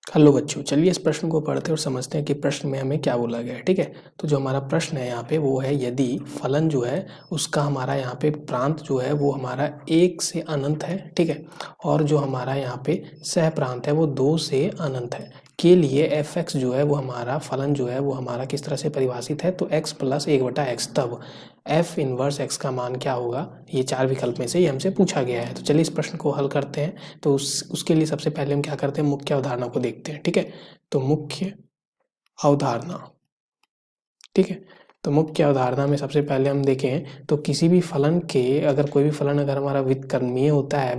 Hello बच्चों, चलिए इस प्रश्न को पढ़ते हैं और समझते हैं कि प्रश्न में हमें क्या बोला गया है। ठीक है, तो जो हमारा प्रश्न है यहाँ पे वो है, यदि फलन जो है उसका हमारा यहाँ पे प्रांत जो है वो हमारा 1 से अनंत है, ठीक है, और जो हमारा यहाँ पे सह प्रांत है वो 2 से अनंत है, के लिए एफ एक्स जो है वो हमारा फलन जो है वो हमारा किस तरह से परिभाषित है, तो एक्स प्लस 1/x, तब एफ इनवर्स एक्स का मान क्या होगा, ये 4 विकल्प में से ये हमसे पूछा गया है। तो चलिए इस प्रश्न को हल करते हैं। तो उसके लिए सबसे पहले हम क्या करते हैं, मुख्य अवधारणा को देखते हैं। ठीक है, तो मुख्य अवधारणा, ठीक है, तो मुख्य अवधारणा में सबसे पहले हम देखें तो किसी भी फलन के, अगर कोई भी फलन अगर हमारा व्युत्क्रमणीय होता है,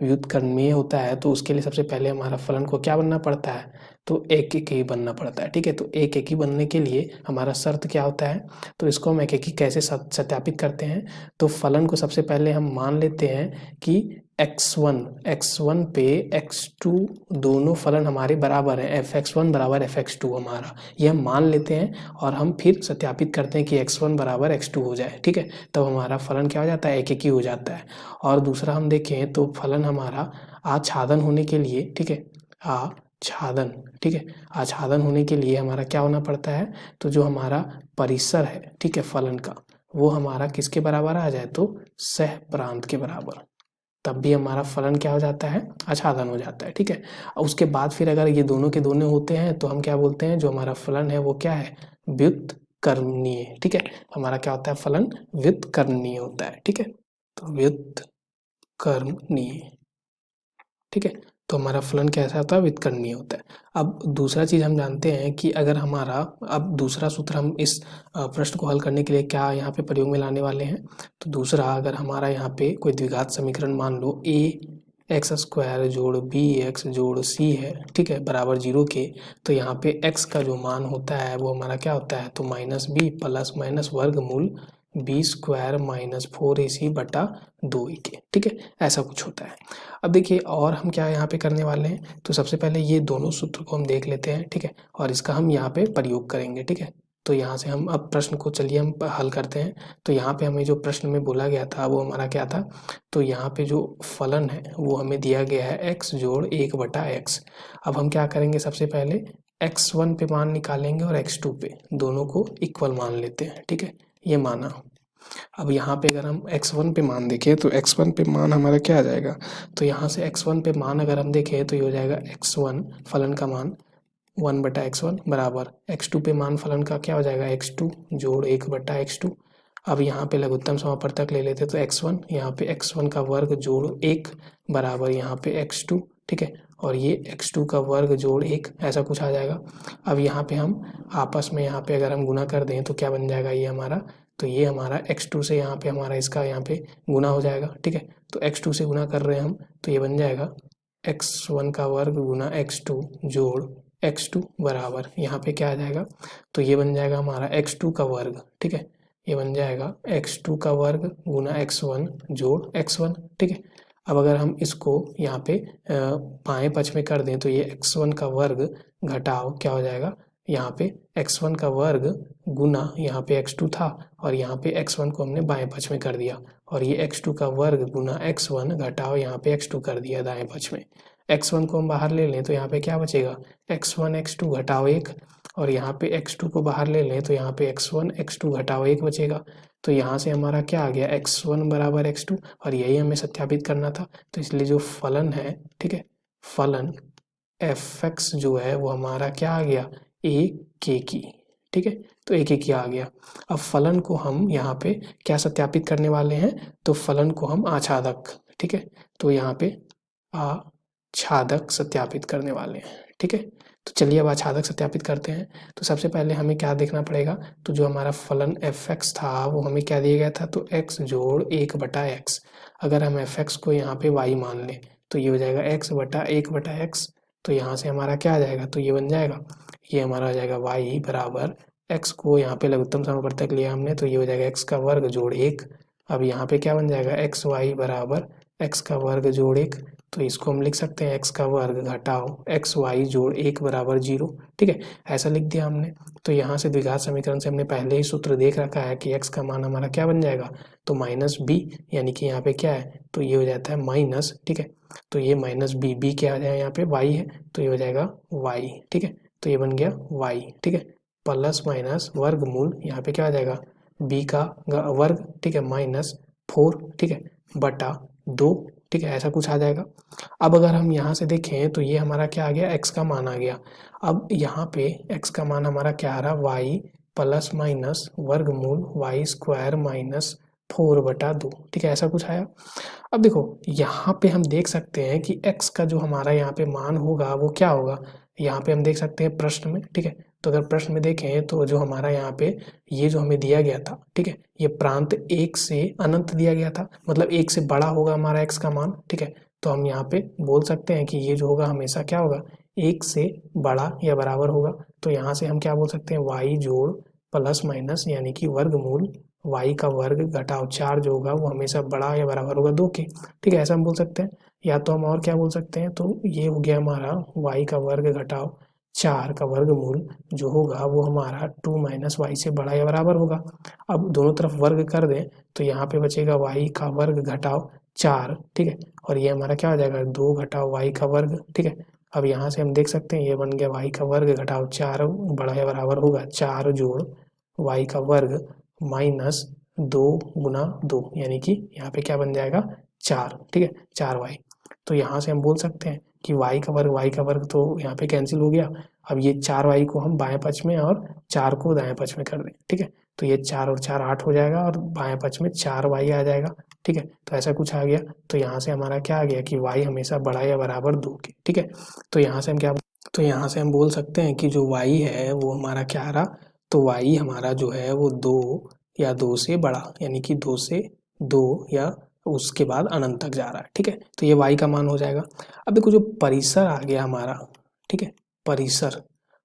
व्युत्क्रमणीय होता है, तो उसके लिए सबसे पहले हमारा फलन को क्या बनना पड़ता है, तो एक एक ही बनना पड़ता है। ठीक है, तो एक एक ही बनने के लिए हमारा शर्त क्या होता है, तो इसको हम एक एक ही कैसे सत्यापित करते हैं। तो फलन को सबसे पहले हम मान लेते हैं कि x1 पे x2 दोनों फलन हमारे बराबर हैं, f(x1) बराबर f(x2) हमारा, ये हम मान लेते हैं और हम फिर सत्यापित करते हैं कि x1 बराबर x2 हो जाए। ठीक है, तब हमारा फलन क्या हो जाता है, एक एक ही हो जाता है। और दूसरा हम देखें तो फलन हमारा आच्छादन होने के लिए, ठीक है, आच्छादन, ठीक है, आच्छादन होने के लिए हमारा क्या होना पड़ता है, तो जो हमारा परिसर है, ठीक है, फलन का, वो हमारा किसके बराबर आ जाए, तो सह प्रांत के बराबर, तब भी हमारा फलन क्या हो जाता है, आच्छादन हो जाता है। ठीक है, उसके बाद फिर अगर ये दोनों के दोनों होते हैं तो हम क्या बोलते हैं, जो हमारा फलन है वो क्या है, व्युत्क्रमणीय। ठीक है, हमारा क्या होता है, फलन व्युत्क्रमणीय होता है। ठीक है, तो व्युत्क्रमणीय, ठीक है, तो हमारा फलन कैसा होता है, व्युत्क्रमणीय होता है। अब दूसरा चीज हम जानते हैं कि अगर हमारा, अब दूसरा सूत्र हम इस प्रश्न को हल करने के लिए क्या यहाँ पे प्रयोग में लाने वाले हैं, तो दूसरा, अगर हमारा यहाँ पे कोई द्विघात समीकरण मान लो ax² जोड़ bx जोड़ c है, ठीक है, बराबर 0 के, तो यहाँ पे x का जो मान होता है वो हमारा क्या होता है, तो -b प्लस माइनस वर्गमूल b² माइनस 4ac बटा 2ak, ठीक है, ऐसा कुछ होता है। अब देखिए और हम क्या यहाँ पे करने वाले हैं, तो सबसे पहले ये दोनों सूत्र को हम देख लेते हैं, ठीक है, और इसका हम यहाँ पे प्रयोग करेंगे। ठीक है, तो यहाँ से हम अब प्रश्न को चलिए हम हल करते हैं। तो यहाँ पे हमें जो प्रश्न में बोला गया था वो हमारा क्या था, तो यहाँ पे जो फलन है वो हमें दिया गया है x जोड़ 1/x। अब हम क्या करेंगे, सबसे पहले x1 पे मान निकालेंगे और x2 पे, दोनों को इक्वल मान लेते हैं। ठीक है, ये माना। अब यहाँ पे अगर हम x1 पे मान देखें तो x1 पे मान हमारा क्या आ जाएगा, तो यहाँ से x1 पे मान अगर हम देखें तो ये हो जाएगा x1 फलन का मान 1/x1 बराबर x2 पे मान फलन का क्या हो जाएगा, x2 जोड़ 1/x2। अब यहाँ पे लघुत्तम समापवर्तक ले लेते तो x1, यहाँ पे x1 का वर्ग जोड़ 1 बराबर यहाँ पे x2, ठीक है, और ये x2 का वर्ग जोड़ 1, ऐसा कुछ आ जाएगा। अब यहाँ पे हम आपस में यहाँ पे अगर हम गुना कर दें तो क्या बन जाएगा ये हमारा, तो ये हमारा x2 से यहाँ पे हमारा इसका यहाँ पे गुना हो जाएगा। ठीक है, तो x2 से गुना कर रहे हैं हम, तो ये बन जाएगा x1 का वर्ग गुना x2 जोड़ x2 बराबर यहाँ पे क्या आ जाएगा, तो ये बन जाएगा हमारा x2 का वर्ग। ठीक है, ये बन जाएगा x2 का वर्ग गुना x1 जोड़ x1। ठीक है, अब अगर हम इसको यहाँ पे बाएं पक्ष में कर दें तो ये x1 का वर्ग घटाओ क्या हो जाएगा, यहाँ पे x1 का वर्ग गुना यहाँ पे x2 था और यहाँ पे x1 को हमने बाएं पक्ष में कर दिया, और ये x2 का वर्ग गुना x1 घटाओ यहाँ पे x2 कर दिया दाएं पक्ष में। x1 को हम बाहर ले लें तो यहाँ पे क्या बचेगा, x1 x2 घटाओ 1, और यहाँ पे x2 को बाहर ले लें तो यहाँ पे x1 x2 घटाओ 1 बचेगा। तो यहाँ से हमारा क्या आ गया, x1 बराबर x2, और यही हमें सत्यापित करना था। तो इसलिए जो फलन है, ठीक है, फलन fx जो है वो हमारा क्या आ गया, एक की, ठीक है, तो एक ही आ गया। अब फलन को हम यहाँ पे क्या सत्यापित करने वाले हैं, तो फलन को हम आच्छादक, ठीक है, तो यहाँ पे आच्छादक सत्यापित करने वाले हैं। ठीक है, तो चलिए अब आच्छादक सत्यापित करते हैं। तो सबसे पहले हमें क्या देखना पड़ेगा, तो जो हमारा फलन fx था वो हमें क्या दिया गया था, तो x जोड़ 1/x। अगर हम fx को यहाँ पे y मान लें तो ये हो जाएगा x बटा 1/x। तो यहाँ से हमारा क्या आ जाएगा, तो ये बन जाएगा, ये हमारा आ जाएगा y बराबर x को यहाँ पे लघुत्तम समापवर्तक लिया हमने, तो ये हो जाएगा x का वर्ग जोड़ 1। अब यहाँ पे क्या बन जाएगा, xy बराबर x का वर्ग जोड़ 1, तो इसको हम लिख सकते हैं x का वर्ग घटाओ एक्स वाई जोड़ 1 बराबर 0। ठीक है, ऐसा लिख दिया हमने। तो यहाँ से द्विघात समीकरण से हमने पहले ही सूत्र देख रखा है कि x का मान हमारा क्या बन जाएगा, तो -b, यानी कि यहाँ पे क्या है, तो ये हो जाता है माइनस। ठीक है, तो ये -b क्या आ जाएगा, यहाँ पे y है तो ये हो जाएगा y। ठीक है, तो ये बन गया y। ठीक है, प्लस माइनस वर्गमूल, यहाँ पे क्या आ जाएगा b का वर्ग, ठीक है, -4, ठीक है, बटा 2। ठीक है, ऐसा कुछ आ जाएगा। अब अगर हम यहाँ से देखें तो ये हमारा क्या आ गया, x का मान आ गया। अब यहाँ पे x का मान हमारा क्या आ रहा, y प्लस माइनस वर्गमूल वाई स्क्वायर -4/2। ठीक है, ऐसा कुछ आया। अब देखो यहाँ पे हम देख सकते हैं कि x का जो हमारा यहाँ पे मान होगा वो क्या होगा, यहाँ पे हम देख सकते हैं प्रश्न में। ठीक है, तो अगर प्रश्न में देखें तो जो हमारा यहाँ पे ये जो हमें दिया गया था, ठीक है, ये प्रांत 1 से अनंत दिया गया था, मतलब 1 से बड़ा होगा हमारा x का मान। ठीक है, तो हम यहाँ पे बोल सकते हैं कि ये जो होगा हमेशा क्या होगा, 1 से बड़ा या बराबर होगा। तो यहाँ से हम क्या बोल सकते हैं, y जोड़ प्लस माइनस यानी कि वर्गमूल y का वर्ग घटाओ 4 जो होगा वो हमेशा बड़ा या बराबर होगा 2 के। ठीक है, ऐसा हम बोल सकते हैं। या तो हम और क्या बोल सकते हैं, तो ये हो गया हमारा y का वर्ग घटाओ 4 का वर्गमूल जो होगा वो हमारा 2 माइनस वाई से बड़ा या बराबर होगा। अब दोनों तरफ वर्ग कर दें तो यहाँ पे बचेगा y का वर्ग घटाओ 4। ठीक है, और ये हमारा क्या हो जाएगा, 2 घटाओ y का वर्ग। ठीक है, अब यहाँ से हम देख सकते हैं ये बन गया y का वर्ग घटाओ 4 बड़ा या बराबर होगा 4 जोड़ y का वर्ग माइनस 2 गुना 2, यानी कि यहाँ पे क्या बन जाएगा 4। ठीक है, 4y। तो यहाँ से हम बोल सकते हैं कि y का वर्ग तो यहाँ पे कैंसिल हो गया। अब ये 4y को हम बाएं पक्ष में और 4 को दाएं पक्ष में कर दें। ठीक है, तो ये 4 और 4 8 हो जाएगा और बाएं पक्ष में 4y आ जाएगा। ठीक है, तो ऐसा कुछ आ गया। तो यहाँ से हमारा क्या आ गया कि y हमेशा बड़ा या बराबर 2 के। ठीक है, तो यहाँ से हम क्या, तो यहाँ से हम बोल सकते हैं कि जो y है वो हमारा क्या आ रहा, तो y हमारा जो है वो 2 या 2 से बड़ा, यानी कि 2 से 2 या उसके बाद अनंत तक जा रहा है। ठीक है, तो ये y का मान हो जाएगा। अब देखो जो परिसर आ गया हमारा, ठीक है, परिसर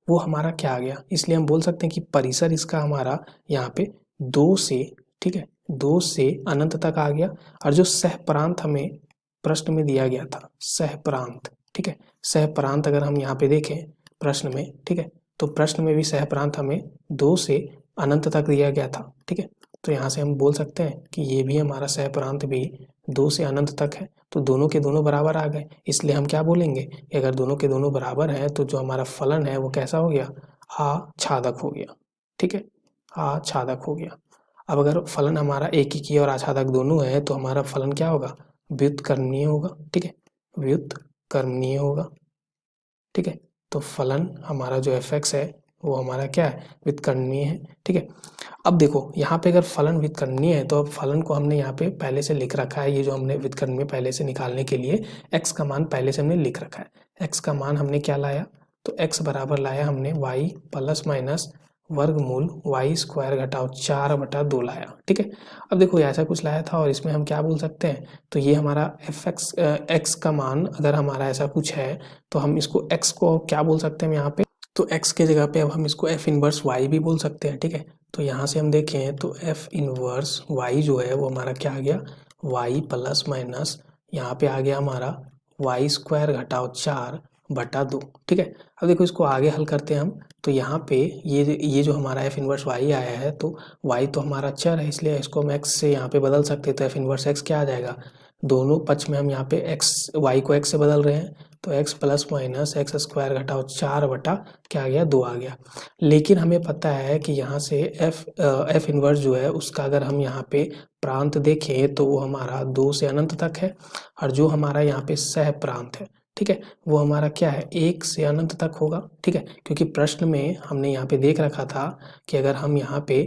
वो हमारा क्या आ गया, इसलिए हम बोल सकते हैं कि परिसर इसका हमारा यहाँ पे 2 से, ठीक है, 2 से अनंत तक आ गया। और जो सह प्रांत हमें प्रश्न में दिया गया था, सह प्रांत, ठीक है, सह प्रांत अगर हम यहाँ पे देखें प्रश्न में, ठीक है, तो प्रश्न में भी सह प्रांत हमें 2 से अनंत तक दिया गया था। ठीक है, तो यहाँ से हम बोल सकते हैं कि ये भी हमारा सह प्रांत भी 2 से अनंत तक है। तो दोनों के दोनों बराबर आ गए, इसलिए हम क्या बोलेंगे कि अगर दोनों के दोनों बराबर हैं तो जो हमारा फलन है वो कैसा हो गया, आच्छादक हो गया। ठीक है, आच्छादक हो गया। अब अगर फलन हमारा एकीकीय और आच्छादक दोनों है तो हमारा फलन क्या होगा, व्युत्क्रमणीय होगा। ठीक है, व्युत्क्रमणीय होगा। ठीक है, तो फलन हमारा जो f(x) है वो हमारा क्या है, व्युत्क्रमणीय है। ठीक है, अब देखो यहाँ पे अगर फलन व्युत्क्रमणीय है तो अब फलन को हमने यहाँ पे पहले से लिख रखा है, ये जो हमने व्युत्क्रमणीय पहले से निकालने के लिए x का मान पहले से हमने लिख रखा है। x का मान हमने क्या लाया, तो x बराबर लाया हमने y प्लस माइनस वर्गमूल वाई स्क्वायर घटाओ 4/2 लाया। ठीक है, अब देखो ऐसा कुछ लाया था और इसमें हम क्या बोल सकते हैं, तो ये हमारा x का मान अगर हमारा ऐसा कुछ है तो हम इसको x को क्या बोल सकते हैं यहाँ पे, तो x के जगह पे अब हम इसको f इनवर्स y भी बोल सकते हैं। ठीक है, तो यहाँ से हम देखें तो f इनवर्स y जो है वो हमारा क्या आ गया, y प्लस माइनस यहाँ पे आ गया हमारा वाई स्क्वायर घटाओ 4/2। ठीक है, अब देखो इसको आगे हल करते हैं हम, तो यहाँ पे ये जो हमारा f इनवर्स y आया है तो y तो हमारा चर है, इसलिए इसको हम x से यहाँ पे बदल सकते हैं। तो f इनवर्स x क्या आ जाएगा, दोनों पक्ष में हम यहाँ पे y को x से बदल रहे हैं, तो x plus minus x square घटाओ 4 क्या आ गया 2 आ गया। लेकिन हमें पता है कि यहाँ से f इनवर्स जो है उसका अगर हम यहाँ पे प्रांत देखें तो वो हमारा 2 से अनंत तक है, और जो हमारा यहाँ पे सह प्रांत है, ठीक है, वो हमारा क्या है 1 से अनंत तक होगा। ठीक है, क्योंकि प्रश्न में हमने यहाँ पे देख रखा था कि अगर हम यहाँ पे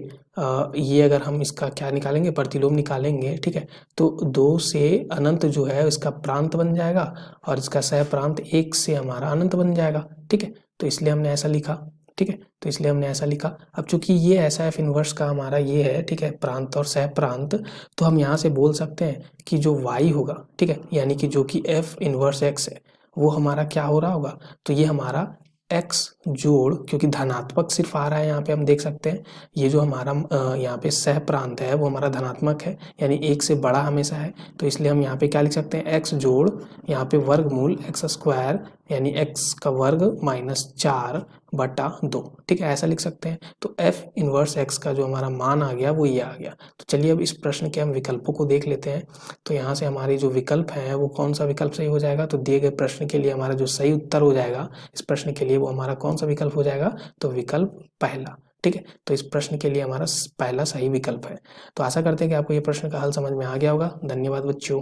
ये अगर हम इसका क्या निकालेंगे, प्रतिलोम निकालेंगे, ठीक है, तो 2 से अनंत जो है इसका प्रांत बन जाएगा और इसका सह प्रांत 1 से हमारा अनंत बन जाएगा। ठीक है, तो इसलिए हमने ऐसा लिखा। ठीक है, तो इसलिए हमने ऐसा लिखा। अब चूंकि ये ऐसा एफ इनवर्स का हमारा ये है, ठीक है, प्रांत और सह प्रांत, तो हम यहाँ से बोल सकते हैं कि जो y होगा, ठीक है, यानी कि जो कि एफ इनवर्स x है वो हमारा क्या हो रहा होगा, तो ये हमारा x जोड़, क्योंकि धनात्मक सिर्फ आ रहा है यहाँ पे हम देख सकते हैं, ये जो हमारा यहाँ पे सह प्रांत है वो हमारा धनात्मक है, यानी 1 से बड़ा हमेशा है, तो इसलिए हम यहाँ पे क्या लिख सकते हैं, x जोड़ यहाँ पे वर्गमूल एक्स स्क्वायर यानी x का वर्ग -4/2, ठीक है, ऐसा लिख सकते हैं। तो f इनवर्स x का जो हमारा मान आ गया वो ये आ गया। तो चलिए अब इस प्रश्न के हम विकल्पों को देख लेते हैं। तो यहाँ से हमारी जो विकल्प है वो कौन सा विकल्प सही हो जाएगा, तो दिए गए प्रश्न के लिए हमारा जो सही उत्तर हो जाएगा इस प्रश्न के लिए वो हमारा कौन सा विकल्प हो जाएगा, तो विकल्प पहला, ठीक है। तो इस प्रश्न के लिए हमारा पहला सही विकल्प है। तो आशा करते हैं कि आपको ये प्रश्न का हल समझ में आ गया होगा। धन्यवाद बच्चों।